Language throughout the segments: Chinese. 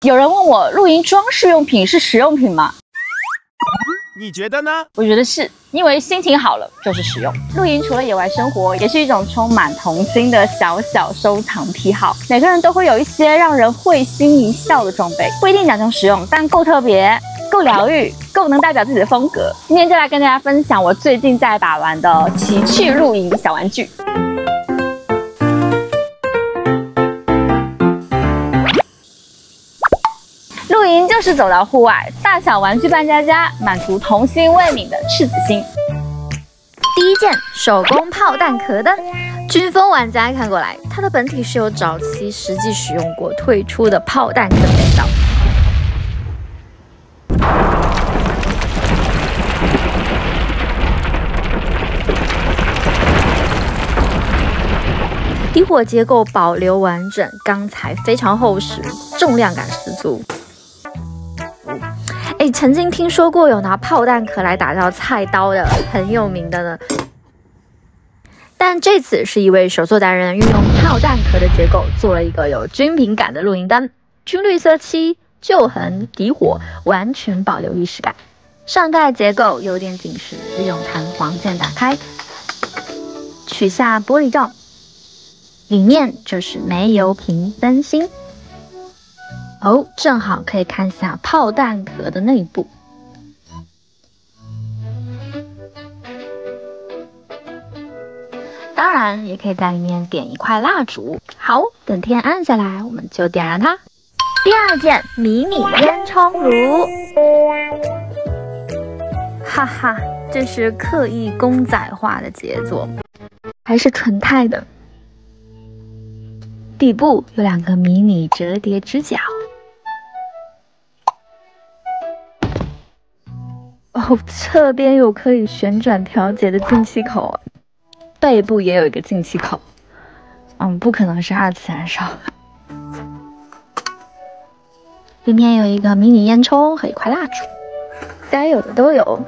有人问我，露营装饰用品是实用品吗？你觉得呢？我觉得是，因为心情好了就是实用。露营除了野外生活，也是一种充满童心的小小收藏癖好。每个人都会有一些让人会心一笑的装备，不一定讲究实用，但够特别、够疗愈、够能代表自己的风格。今天就来跟大家分享我最近在把玩的奇趣露营小玩具。露营就是走到户外，大小玩具扮家家，满足童心未泯的赤子心。第一件手工炮弹壳灯，军风玩家看过来，它的本体是由早期实际使用过退出的炮弹壳改造。底火结构保留完整，钢材非常厚实，重量感十足。曾经听说过有拿炮弹壳来打造菜刀的，很有名的呢。但这次是一位手作达人运用炮弹壳的结构，做了一个有军品感的露营灯，军绿色漆、旧痕、底火，完全保留仪式感。上盖结构有点紧实，利用弹簧键打开，取下玻璃罩，里面就是煤油瓶灯芯。正好可以看下炮弹壳的内部。当然，也可以在里面点一块蜡烛。好，等天暗下来，我们就点燃它。第二件迷你烟囱炉，哈哈，这是刻意公仔化的杰作，还是纯钛的。底部有2个迷你折叠支架。侧边有可以旋转调节的进气口，背部也有一个进气口。不可能是2次燃烧。里面有一个迷你烟囱和一块蜡烛，该有的都有。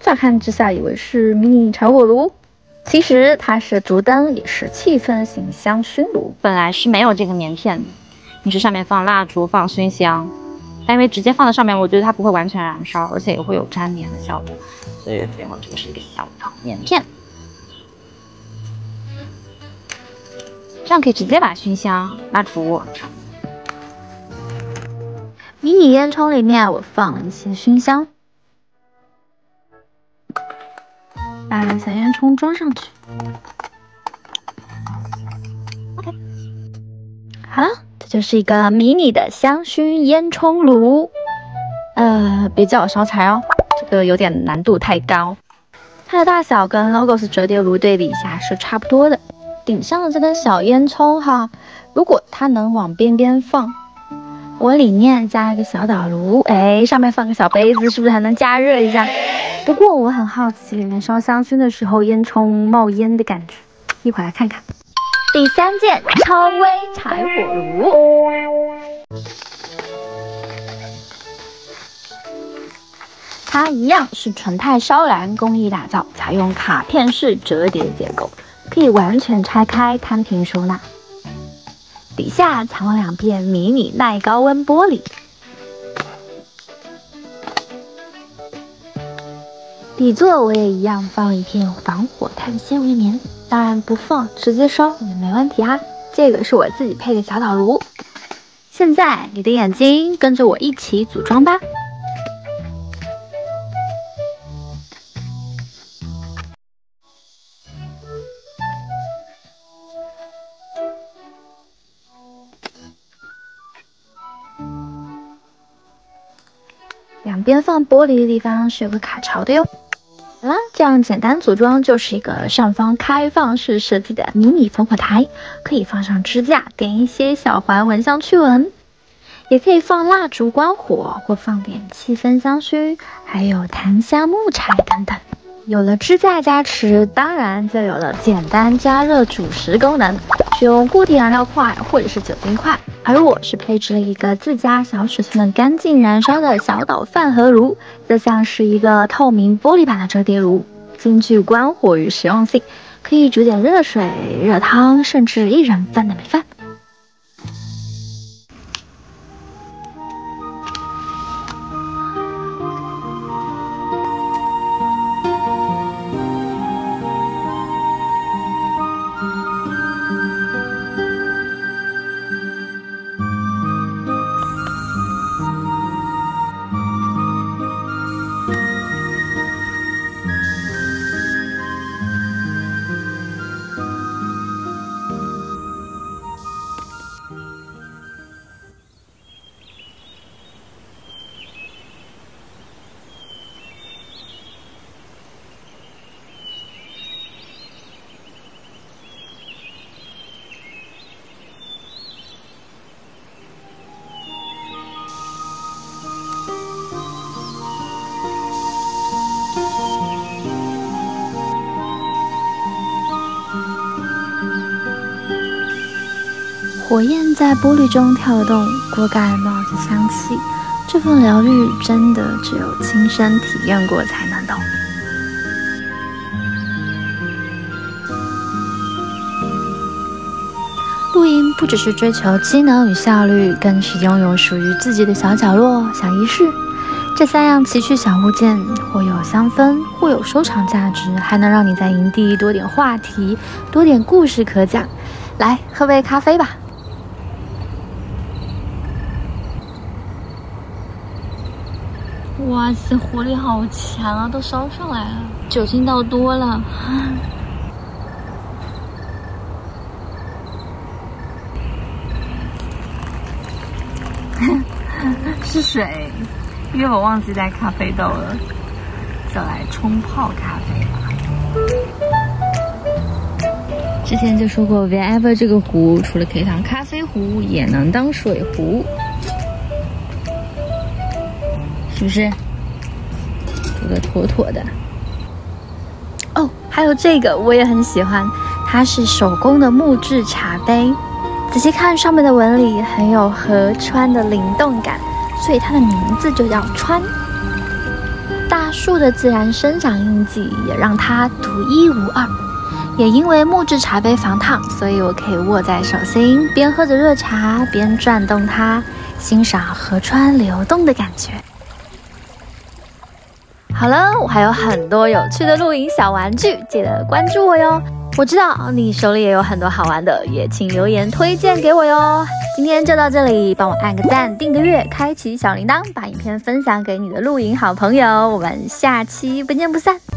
乍看之下以为是迷你柴火炉，其实它是竹灯，也是气氛型香薰炉。本来是没有这个棉片的，你是上面放蜡烛、放熏香。但因为直接放在上面，我觉得它不会完全燃烧，而且也会有粘黏的效果，所以最后这个是一个小的棉片，这样可以直接把熏香、蜡烛。迷你烟囱里面我放了一些熏香，把小烟囱装上去。OK， 好了。这就是一个迷你的香薰烟囱炉，别叫我烧柴哦，这个有点难度太高。它的大小跟 Logos 折叠炉对比一下是差不多的。顶上的这根小烟囱哈，如果它能往边边放，我里面加一个小导炉，上面放个小杯子，是不是还能加热一下？不过我很好奇里面烧香薰的时候烟囱冒烟的感觉，一会儿来看看。第3件超微柴火炉，它一样是纯钛烧燃工艺打造，采用卡片式折叠结构，可以完全拆开摊平收纳。底下藏了2片迷你耐高温玻璃，底座我也一样放了一片防火碳纤维棉。当然不放，直接烧也没问题啊。这个是我自己配的小导炉。现在你的眼睛跟着我一起组装吧。两边放玻璃的地方是有个卡槽的哟。好啦，这样简单组装就是一个上方开放式设计的迷你烽火台，可以放上支架，点一些小环蚊香驱蚊，也可以放蜡烛关火，或放点气氛香薰，还有檀香木柴等等。有了支架加持，当然就有了简单加热煮食功能，使用固体燃料块或者是酒精块。而我是配置了一个自家小尺寸的干净燃烧的小岛饭盒炉，这像是一个透明玻璃板的折叠炉，兼具关火与实用性，可以煮点热水、热汤，甚至1人份的米饭。火焰在玻璃中跳动，锅盖冒着香气，这份疗愈真的只有亲身体验过才能懂。露营不只是追求机能与效率，更是拥有属于自己的小角落、小仪式。这3样奇趣小物件，或有香氛，或有收藏价值，还能让你在营地多点话题，多点故事可讲。来，喝杯咖啡吧。哇塞，火力好强啊，都烧上来了，酒精倒多了。是水，因为我忘记带咖啡豆了，就来冲泡咖啡吧。之前就说过 ，Wherever 这个壶除了可以当咖啡壶，也能当水壶，是不是？这个妥妥的。哦，还有这个我也很喜欢，它是手工的木质茶杯。仔细看上面的纹理，很有河川的灵动感，所以它的名字就叫川。大树的自然生长印记也让它独一无二。也因为木质茶杯防烫，所以我可以握在手心，边喝着热茶，边转动它，欣赏河川流动的感觉。好了，我还有很多有趣的露营小玩具，记得关注我哟。我知道你手里也有很多好玩的，也请留言推荐给我哟。今天就到这里，帮我按个赞，订个阅，开启小铃铛，把影片分享给你的露营好朋友。我们下期不见不散。